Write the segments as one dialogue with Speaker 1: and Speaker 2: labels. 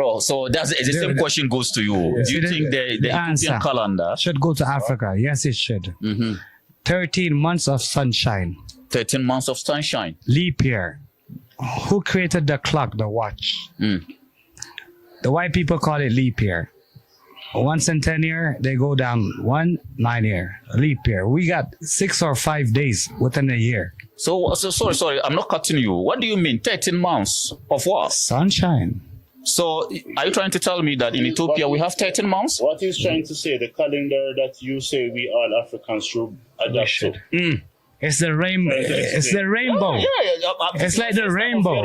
Speaker 1: bro. So that's the same question goes to you. Do you think the Ethiopian calendar
Speaker 2: should go to Africa? Yes, it should. 13 months of sunshine.
Speaker 1: 13 months of sunshine.
Speaker 2: Leap year. Who created the clock, the watch? The white people call it leap year. Once in 10 years, they go down 9 year. Leap year. We got 6 or 5 days within a year.
Speaker 1: So sorry, I'm not cutting you. What do you mean 13 months of what?
Speaker 2: Sunshine.
Speaker 1: So are you trying to tell me that in Ethiopia we have 13 months?
Speaker 3: What he's trying to say, the calendar that you say we all Africans should adapt to.
Speaker 2: It's the rainbow. It's the rainbow. It's like the rainbow.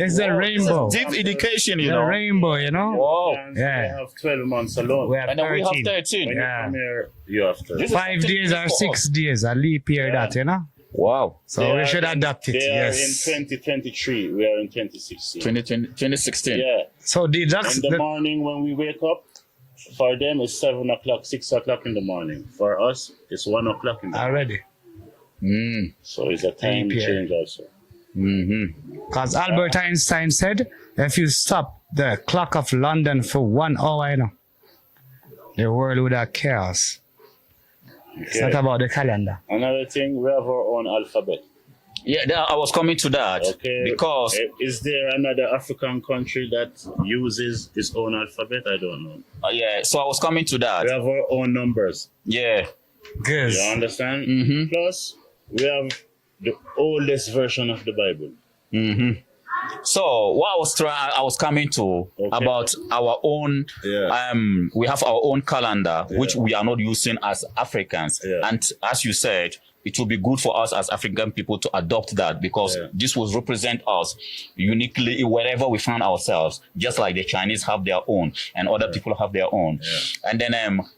Speaker 2: It's the rainbow.
Speaker 1: Deep education, you know.
Speaker 2: The rainbow, you know.
Speaker 1: Wow.
Speaker 3: We have 12 months alone.
Speaker 2: We have
Speaker 1: And then we have
Speaker 2: 13.
Speaker 1: 13.
Speaker 3: When you come here, you have to.
Speaker 2: 5 days or 6 days, a leap year that, you know.
Speaker 1: Wow.
Speaker 2: So we should adapt it.
Speaker 3: They
Speaker 2: Yes.
Speaker 3: are in 2023. We are in 2016.
Speaker 1: 2016.
Speaker 3: Yeah.
Speaker 2: So that's
Speaker 3: In the morning when we wake up, for them it's 7 o'clock, 6 o'clock in the morning. For us, it's 1 o'clock in the morning.
Speaker 2: already.
Speaker 3: So it's a time change also.
Speaker 2: Because Albert Einstein said, if you stop the clock of London for 1 hour, you know, the world would have chaos. It's not about the calendar.
Speaker 3: Another thing, we have our own alphabet.
Speaker 1: Yeah, I was coming to that.
Speaker 3: Okay.
Speaker 1: Because
Speaker 3: Is there another African country that uses its own alphabet? I don't know.
Speaker 1: yeah, so I was coming to that.
Speaker 3: We have our own numbers.
Speaker 1: Yeah.
Speaker 2: Good.
Speaker 3: You understand? Plus, we have the oldest version of the Bible.
Speaker 1: So what I was coming to about our own we have our own calendar which we are not using as Africans. And as you said, it will be good for us as African people to adopt that because this will represent us uniquely wherever we find ourselves, just like the Chinese have their own and other people have their own. And then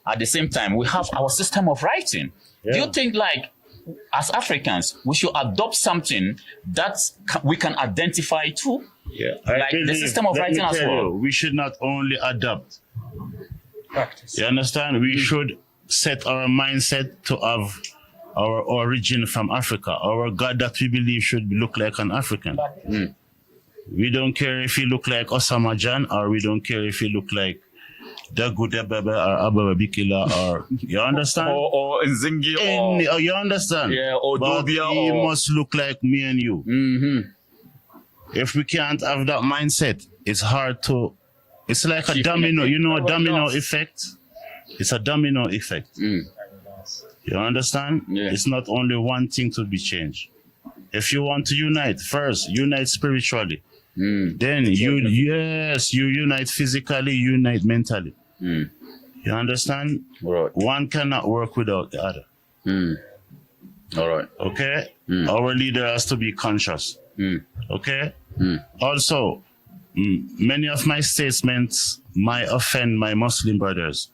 Speaker 1: at the same time, we have our system of writing. Do you think like as Africans, we should adopt something that we can identify to?
Speaker 3: Yeah,
Speaker 1: like the system of writing as well.
Speaker 3: We should not only adopt.
Speaker 2: Practice.
Speaker 3: You understand? We should set our mindset to have our origin from Africa. Our God that we believe should look like an African. We don't care if he look like Osama Jan or we don't care if he look like Dagu Debebe or Ababa Bikila or you understand?
Speaker 1: or Nzingi or
Speaker 3: you understand?
Speaker 1: Yeah, or
Speaker 3: but
Speaker 1: Dobia
Speaker 3: he
Speaker 1: or
Speaker 3: must look like me and you. If we can't have that mindset, it's hard to. It's like a domino. You know, a domino effect. It's a domino effect. You understand?
Speaker 1: Yeah.
Speaker 3: It's not only one thing to be changed. If you want to unite, first unite spiritually. Then you unite physically, unite mentally. You understand?
Speaker 1: Right.
Speaker 3: One cannot work without the other.
Speaker 1: All right.
Speaker 3: Okay? Our leader has to be conscious. Okay? Also, many of my statements might offend my Muslim brothers.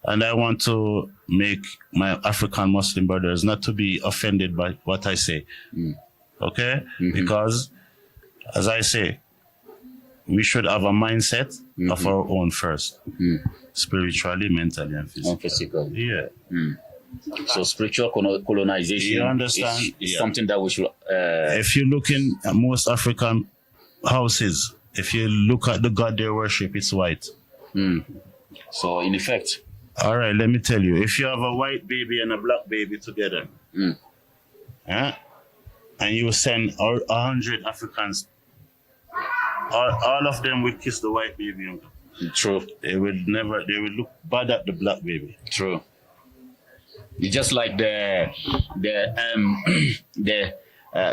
Speaker 3: And I want to make my African Muslim brothers not to be offended by what I say. Okay? Because, as I say, we should have a mindset of our own first. Spiritually, mentally, and physically. Yeah.
Speaker 1: So spiritual colonization
Speaker 3: You understand?
Speaker 1: is something that we should...
Speaker 3: If you look in most African houses, if you look at the God they worship, it's white.
Speaker 1: So in effect...
Speaker 3: All right, let me tell you. If you have a white baby and a black baby together, and you send 100 Africans, all of them will kiss the white baby.
Speaker 1: True.
Speaker 3: They will look bad at the black baby.
Speaker 1: True. It's just like the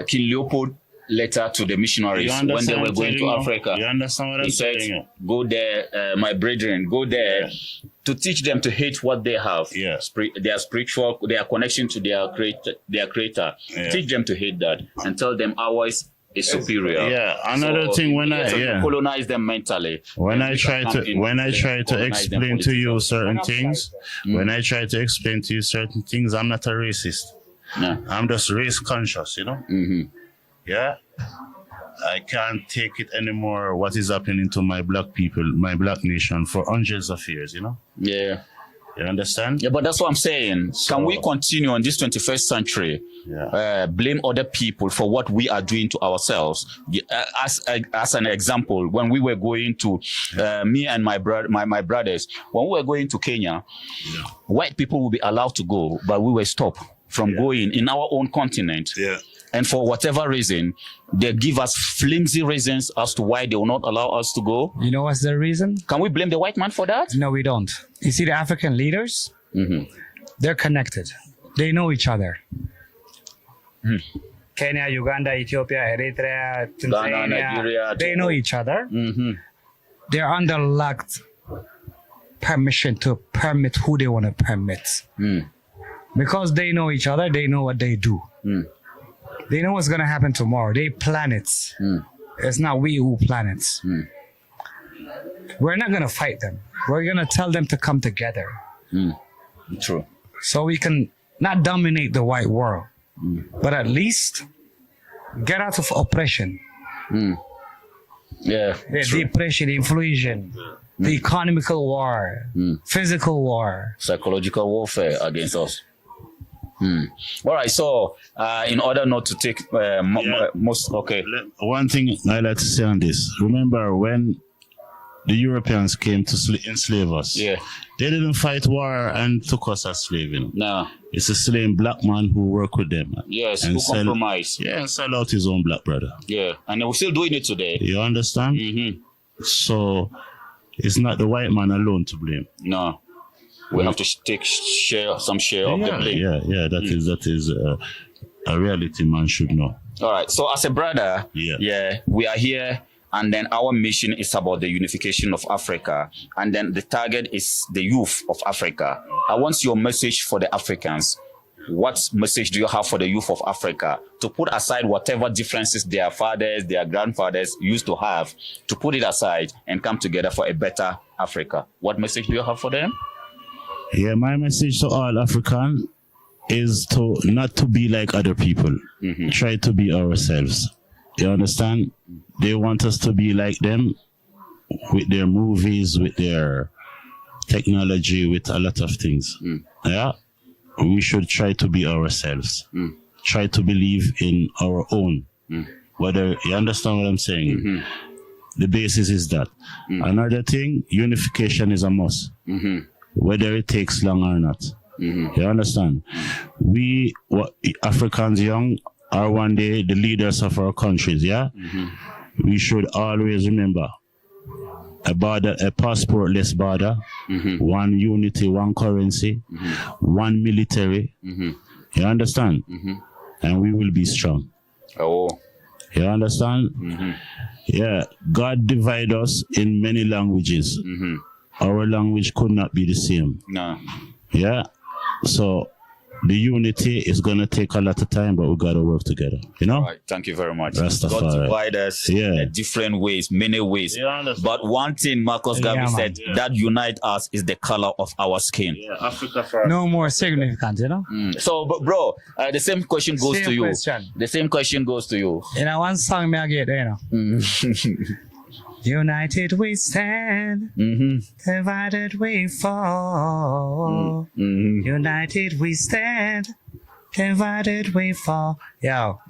Speaker 1: King Leopold letter to the missionaries when they were going to Africa.
Speaker 3: You understand what I'm saying?
Speaker 1: Go there, my brethren, go there to teach them to hate what they have.
Speaker 3: Yeah.
Speaker 1: Their spiritual, their connection to their creator.
Speaker 3: Yeah.
Speaker 1: Teach them to hate that and tell them ours is superior.
Speaker 3: Yeah. Another thing when
Speaker 1: colonize them mentally.
Speaker 3: When I try to explain to you certain things, when I try to explain to you certain things, I'm not a racist.
Speaker 1: No.
Speaker 3: I'm just race conscious, you know? Yeah. I can't take it anymore what is happening to my black people, my black nation for hundreds of years, you know?
Speaker 1: Yeah.
Speaker 3: You understand?
Speaker 1: Yeah, but that's what I'm saying. Can we continue in this 21st century, blame other people for what we are doing to ourselves? As an example, when we were going to, me and my brothers, when we were going to Kenya, white people will be allowed to go, but we were stopped from going in our own continent.
Speaker 3: Yeah.
Speaker 1: And for whatever reason, they give us flimsy reasons as to why they will not allow us to go.
Speaker 2: You know what's the reason?
Speaker 1: Can we blame the white man for that?
Speaker 2: No, we don't. You see, the African leaders, they're connected. They know each other. Kenya, Uganda, Ethiopia, Eritrea, Tanzania,
Speaker 1: Ghana, Nigeria,
Speaker 2: they know each other. They're under locked permission to permit who they want to permit. Because they know each other, they know what they do. They know what's going to happen tomorrow. They plan it. It's not we who plan it. We're not going to fight them. We're going to tell them to come together.
Speaker 1: True.
Speaker 2: So we can not dominate the white world, but at least get out of oppression.
Speaker 1: Yeah.
Speaker 2: The depression, inflation, the economical war, physical war.
Speaker 1: Psychological warfare against us. All right, so in order not to take
Speaker 3: One thing I like to say on this, remember when the Europeans came to enslave us, they didn't fight war and took us as slaves.
Speaker 1: No.
Speaker 3: It's a slave black man who worked with them.
Speaker 1: Yes,
Speaker 3: and
Speaker 1: who compromise.
Speaker 3: And sell out his own black brother.
Speaker 1: Yeah, and we're still doing it today.
Speaker 3: You understand? So it's not the white man alone to blame.
Speaker 1: No. We have to take some share of the blame.
Speaker 3: Yeah, that is a reality man should know.
Speaker 1: All right. So as a brother, we are here, and then our mission is about the unification of Africa, and then the target is the youth of Africa. I want your message for the Africans. What message do you have for the youth of Africa to put aside whatever differences their fathers, their grandfathers used to have, to put it aside and come together for a better Africa? What message do you have for them?
Speaker 3: Yeah, my message to all Africans is to not to be like other people. Try to be ourselves. You understand? They want us to be like them with their movies, with their technology, with a lot of things. Yeah? We should try to be ourselves. Try to believe in our own. Whether you understand what I'm saying? The basis is that. Another thing, unification is a must. Whether it takes long or not. You understand? We, Africans young, are one day the leaders of our countries, yeah? We should always remember a passportless border, one unity, one currency, one military. You understand? And we will be strong. You understand? Yeah, God divide us in many languages. Our language could not be the same.
Speaker 1: No.
Speaker 3: Yeah. So the unity is going to take a lot of time, but we got to work together. You know?
Speaker 1: Right. Thank you very much.
Speaker 3: Rastafari.
Speaker 1: God divide us in different ways, many ways. But one thing Marcus Garvey said, that unite us is the color of our skin.
Speaker 3: Yeah, Africa first.
Speaker 2: No more significant, you know?
Speaker 1: So, bro, the same question goes to you. The same question goes to you.
Speaker 2: You know, one song me I get, you know? United we stand, divided we fall. United we stand, divided we fall. Yo,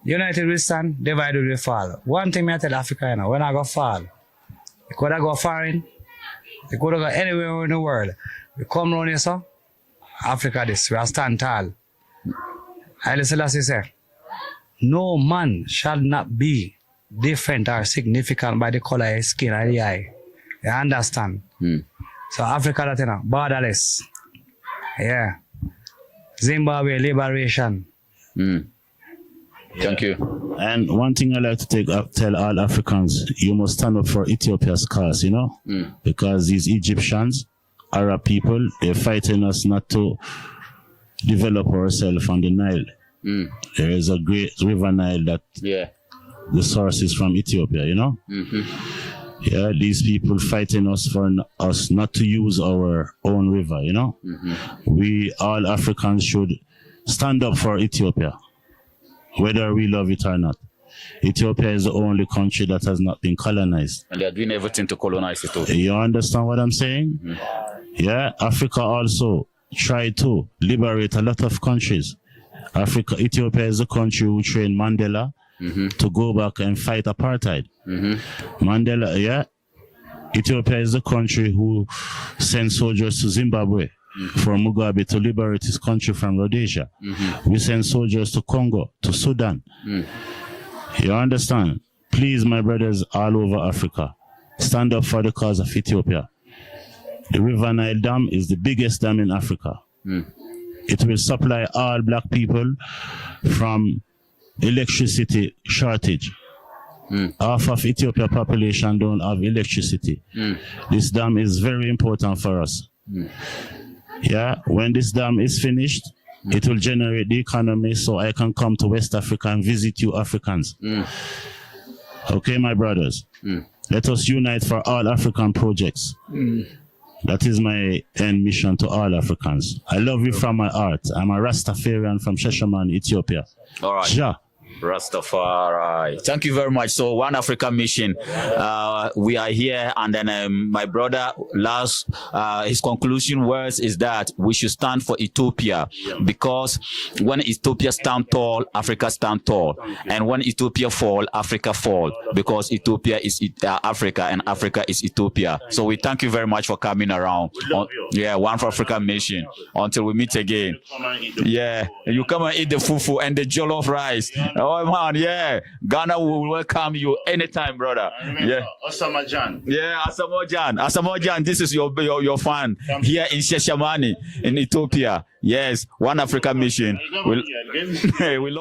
Speaker 2: united we stand, divided we fall. One thing I tell Africa, you know, when I go fall, you could go foreign, you could go anywhere in the world. You come around here, so Africa this, we are stand tall. I listen to say, no man shall not be different or significant by the color of his skin or the eye. You understand? So Africa, that you know, borderless. Yeah. Zimbabwe liberation.
Speaker 1: Thank you.
Speaker 3: And one thing I like to tell all Africans, you must stand up for Ethiopia's cause, you know? Because these Egyptians, Arab people, they're fighting us not to develop ourselves on the Nile. There is a great river Nile that the source is from Ethiopia, you know? Yeah, these people fighting us for us not to use our own river, you know? We, all Africans, should stand up for Ethiopia, whether we love it or not. Ethiopia is the only country that has not been colonized.
Speaker 1: And they are doing everything to colonize it too.
Speaker 3: You understand what I'm saying? Yeah, Africa also tried to liberate a lot of countries. Ethiopia is the country who trained Mandela to go back and fight apartheid. Mandela, yeah. Ethiopia is the country who sent soldiers to Zimbabwe for Mugabe to liberate his country from Rhodesia. We send soldiers to Congo, to Sudan. You understand? Please, my brothers all over Africa, stand up for the cause of Ethiopia. The River Nile Dam is the biggest dam in Africa. It will supply all black people from electricity shortage. Half of Ethiopia population don't have electricity. This dam is very important for us. Yeah, when this dam is finished, it will generate the economy so I can come to West Africa and visit you Africans. Okay, my brothers, let us unite for all African projects. That is my end mission to all Africans. I love you from my heart. I'm a Rastafarian from SHESHIMANE, Ethiopia.
Speaker 1: All right.
Speaker 3: Ja.
Speaker 1: Rastafari. Thank you very much. So One Africa Mission, we are here, and then my brother last his conclusion words is that we should stand for Ethiopia, because when Ethiopia stand tall, Africa stand tall, and when Ethiopia fall, Africa fall, because Ethiopia is Africa and Africa is Ethiopia. So we thank you very much for coming around. Yeah, One for Africa Mission. Until we meet again. Yeah, you come and eat the fufu and the jollof rice. Oh man, yeah. Ghana will welcome you anytime, brother. Yeah.
Speaker 3: Osamajan.
Speaker 1: Yeah, Asamojan. Asamojan, this is your fan here in SHESHIMANE in Ethiopia. Yes, One Africa Mission. We love